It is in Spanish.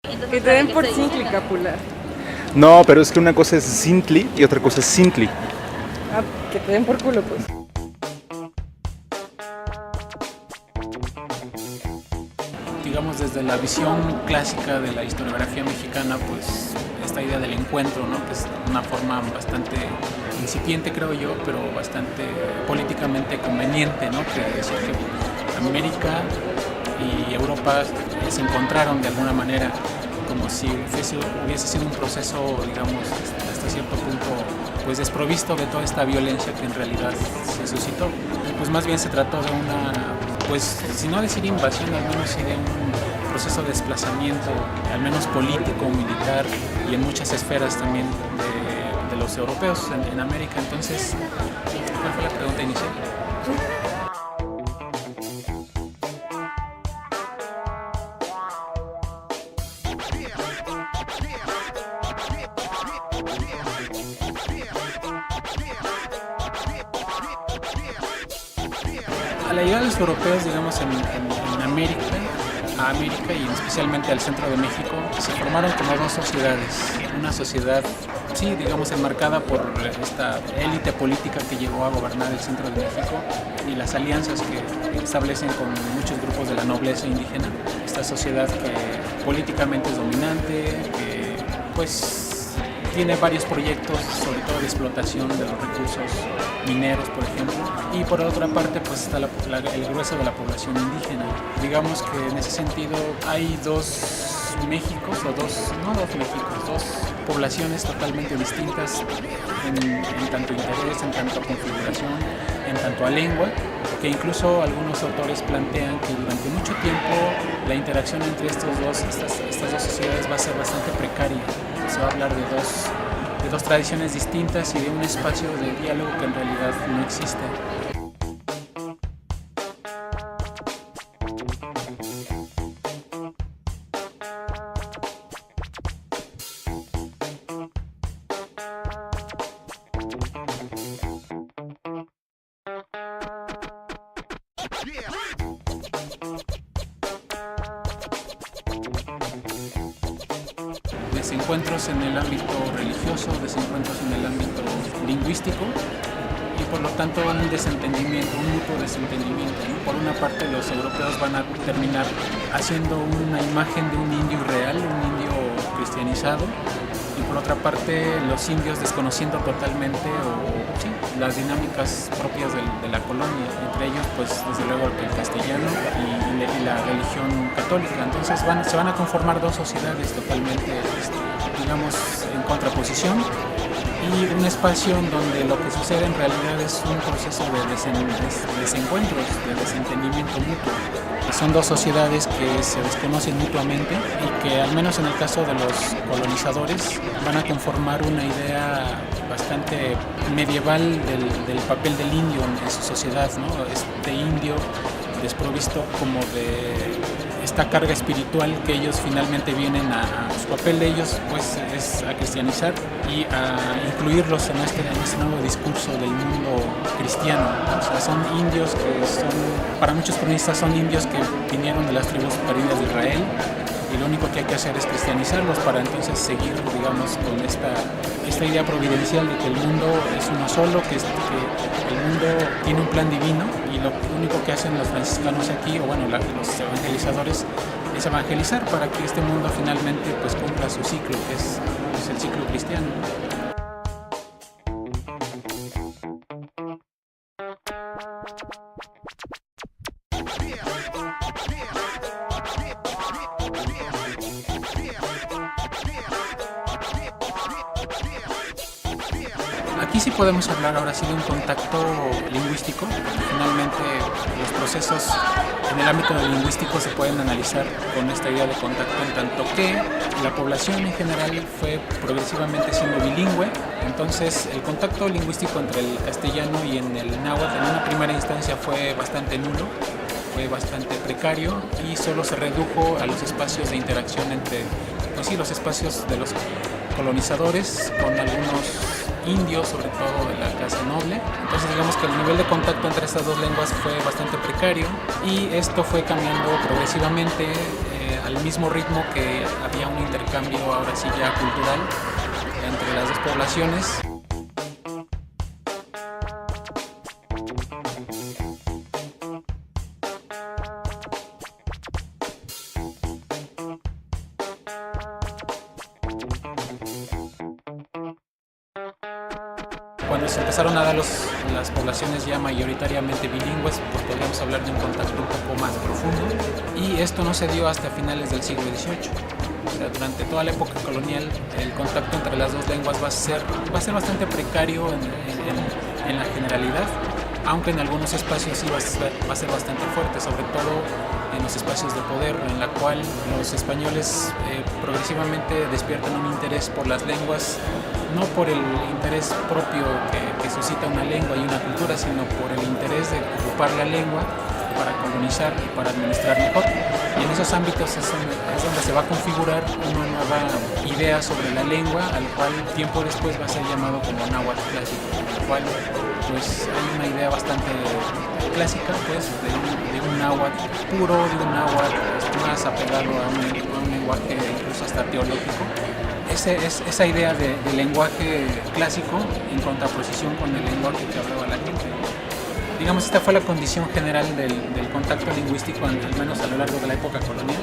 Que te den por Sintli, Capula. No, pero es que una cosa es Sintli y otra cosa es Sintli. Ah, que te den por culo, pues. Digamos, desde la visión clásica de la historiografía mexicana, pues esta idea del encuentro, ¿no? Que es una forma bastante incipiente, creo yo, pero bastante políticamente conveniente, ¿no? Que decir que América y Europa se encontraron de alguna manera, como si hubiese sido un proceso, digamos, hasta cierto punto, pues desprovisto de toda esta violencia que en realidad se suscitó. Pues más bien se trató de una, pues si no decir invasión, al menos sí de un proceso de desplazamiento, al menos político, militar y en muchas esferas también de los europeos en América. Entonces, ¿cuál fue la pregunta inicial? A la llegada de los europeos, digamos, en América, a América y especialmente al centro de México, se formaron como dos sociedades. Una sociedad, sí, digamos, enmarcada por esta élite política que llegó a gobernar el centro de México y las alianzas que establecen con muchos grupos de la nobleza indígena. Esta sociedad que políticamente es dominante, que pues tiene varios proyectos, sobre todo de explotación de los recursos mineros, por ejemplo, y por otra parte pues está el grueso de la población indígena. Digamos que en ese sentido hay dos Méxicos, dos poblaciones totalmente distintas en tanto interés, en tanto configuración, en tanto a lengua, que incluso algunos autores plantean que durante mucho tiempo la interacción entre estas dos sociedades va a ser bastante precaria. Se va a hablar de dos tradiciones distintas y de un espacio de diálogo que en realidad no existe. Desencuentros en el ámbito religioso, desencuentros en el ámbito lingüístico y por lo tanto un desentendimiento, un mutuo desentendimiento. Por una parte los europeos van a terminar haciendo una imagen de un indio real, un indio cristianizado, y por otra parte los indios desconociendo totalmente las dinámicas propias de la colonia, entre ellos pues desde luego el castellano y la religión católica. Entonces se van a conformar dos sociedades totalmente, digamos, en contraposición, y un espacio en donde lo que sucede en realidad es un proceso de desencuentros, de desentendimiento mutuo. Son dos sociedades que se desconocen mutuamente y que, al menos en el caso de los colonizadores, van a conformar una idea bastante medieval del papel del indio en su sociedad, ¿no? Este indio desprovisto como de esta carga espiritual que ellos finalmente vienen su papel de ellos pues es a cristianizar y a incluirlos en este nuevo discurso del mundo cristiano. O sea, son indios que para muchos cronistas son indios que vinieron de las tribus perdidas de Israel, y lo único que hay que hacer es cristianizarlos para entonces seguir, digamos, con esta idea providencial de que el mundo es uno solo, que el mundo tiene un plan divino, y lo único que hacen los franciscanos aquí, o bueno, los evangelizadores, es evangelizar para que este mundo finalmente pues cumpla su ciclo, que es pues, el ciclo cristiano. Aquí sí podemos hablar ahora sí de un contacto lingüístico, porque finalmente los procesos en el ámbito lingüístico se pueden analizar con esta idea de contacto, en tanto que la población en general fue progresivamente siendo bilingüe. Entonces el contacto lingüístico entre el castellano y en el náhuatl en una primera instancia fue bastante nulo, fue bastante precario, y solo se redujo a los espacios de interacción entre, pues sí, los espacios de los colonizadores con algunos indios, sobre todo de la clase noble. Entonces digamos que el nivel de contacto entre estas dos lenguas fue bastante precario, y esto fue cambiando progresivamente al mismo ritmo que había un intercambio ahora sí ya cultural entre las dos poblaciones. Cuando se empezaron a dar las poblaciones ya mayoritariamente bilingües, pues podríamos hablar de un contacto un poco más profundo, y esto no se dio hasta finales del siglo XVIII. O sea, durante toda la época colonial el contacto entre las dos lenguas va a ser bastante precario en la generalidad, aunque en algunos espacios sí va a ser bastante fuerte, sobre todo en los espacios de poder, en la cual los españoles progresivamente despiertan un interés por las lenguas, no por el interés propio que suscita una lengua y una cultura, sino por el interés de ocupar la lengua para colonizar y para administrar mejor. Y en esos ámbitos es donde se va a configurar una nueva idea sobre la lengua, al cual tiempo después va a ser llamado como náhuatl clásico, al cual pues hay una idea bastante clásica pues de un náhuatl puro, de un náhuatl más apegado a un lenguaje incluso hasta teológico. Esa idea de lenguaje clásico en contraposición con el lenguaje que hablaba la gente. Digamos, esta fue la condición general del contacto lingüístico, al menos a lo largo de la época colonial.